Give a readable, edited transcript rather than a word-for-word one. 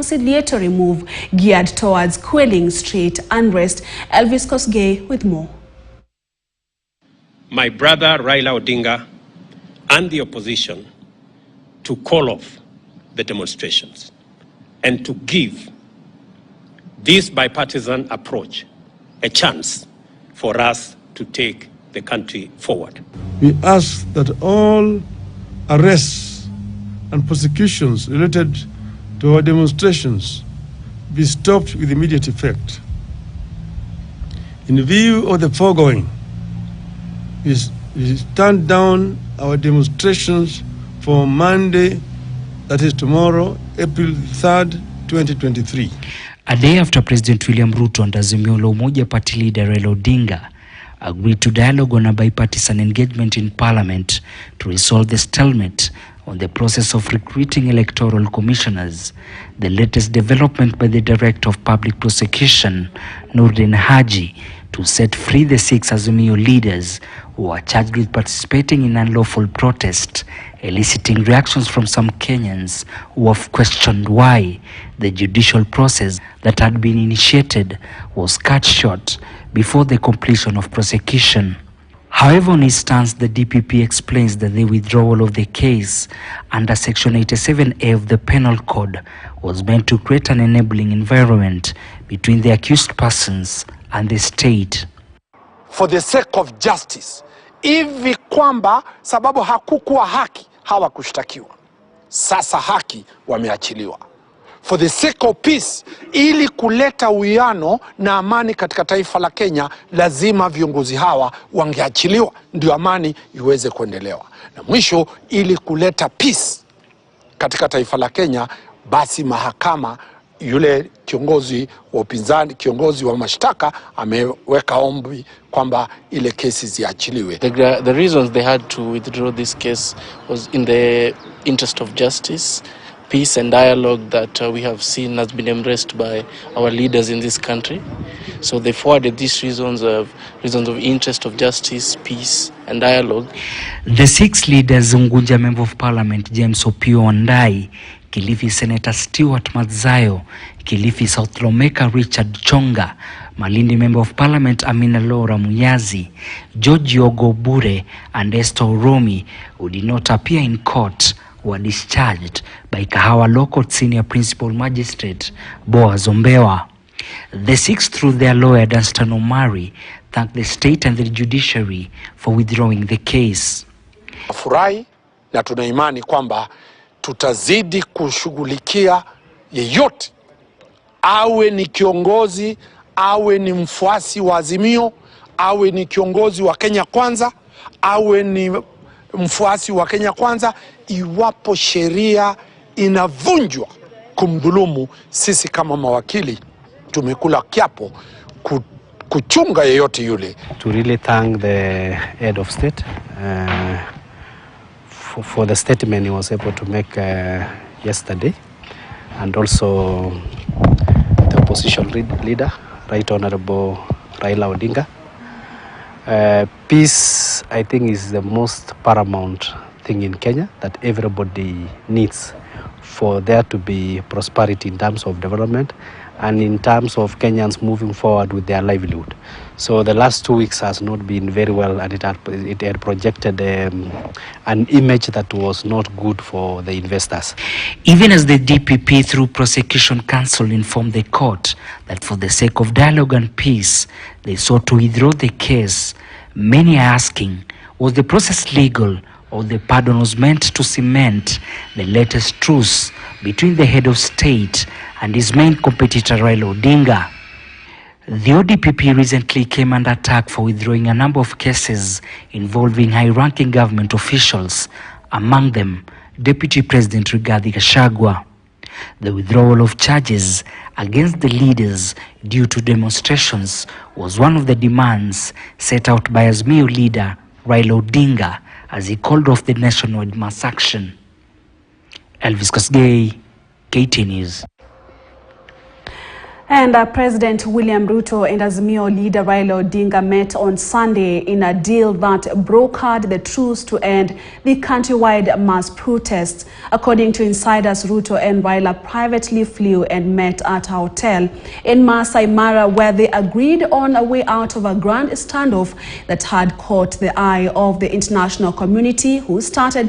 conciliatory move geared towards quelling street unrest. Elvis Kosgei with more. My brother Raila Odinga and the opposition to call off the demonstrations and to give this bipartisan approach a chance for us to take the country forward. We ask that all arrests and prosecutions related to our demonstrations be stopped with immediate effect. In view of the foregoing, we stand down our demonstrations for Monday, that is tomorrow, April 3rd, 2023. A day after President William Ruto and Azimio la Umoja Party leader Raila Odinga agreed to dialogue on a bipartisan engagement in Parliament to resolve the stalemate on the process of recruiting electoral commissioners, the latest development by the Director of Public Prosecution, Nurdin Haji, to set free the 6 Azimio leaders who are charged with participating in unlawful protest, eliciting reactions from some Kenyans who have questioned why the judicial process that had been initiated was cut short before the completion of prosecution. However, on his stance, the DPP explains that the withdrawal of the case under Section 87A of the Penal Code was meant to create an enabling environment between the accused persons and the state. For the sake of justice, hivi kwamba sababu hakukuwa haki hawakushtakiwa, sasa haki wameachiliwa. For the sake of peace, ili kuleta uwiano na amani katika taifa la Kenya, lazima viongozi hawa wangeachiliwa ndio amani iweze kuendelewa. Na mwisho, ili kuleta peace katika taifa la Kenya, basi mahakama, yule kiongozi wa upinzani, kiongozi wa mashtaka, ameweka ombi kwamba ile kesi ziachiliwe. The reasons they had to withdraw this case was in the interest of justice, peace and dialogue that we have seen has been embraced by our leaders in this country. So they forwarded these reasons of interest of justice, peace and dialogue. The 6 leaders, Unguja Member of Parliament James Opio Ondai, Kilifi Senator Stewart Madzayo, Kilifi South Lomeka Richard Chonga, Malindi Member of Parliament Amina Laura Muyazi, George Ogobure and Esther Romi, who did not appear in court, were discharged by Kahawa Local Senior Principal Magistrate Boaz Ombewa. The 6, through their lawyer Dunstan Omari, thanked the state and the judiciary for withdrawing the case. Afurahi na tuna imani kwamba tutazidi kushughulikia yeyote, awe ni kiongozi, awe ni mfuasi wa Azimio, awe ni kiongozi wa Kenya Kwanza, awe ni mfuasi wa Kenya Kwanza, iwapo sheria inavunjwa kumdhulumu, sisi kama mawakili tumekula kiapo kuchunga yeyote yule. To really thank the head of state for the statement he was able to make yesterday, and also the opposition leader, Right Honorable Raila Odinga. Peace, I think, is the most paramount thing in Kenya that everybody needs for there to be prosperity in terms of development and in terms of Kenyans moving forward with their livelihood. So the last 2 weeks has not been very well, and it had projected an image that was not good for the investors. Even as the DPP through Prosecution Council informed the court that for the sake of dialogue and peace, they sought to withdraw the case, many are asking, was the process legal, or the pardon was meant to cement the latest truce between the head of state and his main competitor Raila Odinga? The ODPP recently came under attack for withdrawing a number of cases involving high-ranking government officials, among them Deputy President Rigathi Gachagua. The withdrawal of charges against the leaders due to demonstrations was one of the demands set out by Azimio leader Raila Odinga as he called off the nationwide mass action. Elvis Kosgei, KT News. And President William Ruto and Azimio leader Raila Odinga met on Sunday in a deal that brokered the truce to end the countrywide mass protests. According to insiders, Ruto and Raila privately flew and met at a hotel in Masai Mara, where they agreed on a way out of a grand standoff that had caught the eye of the international community, who started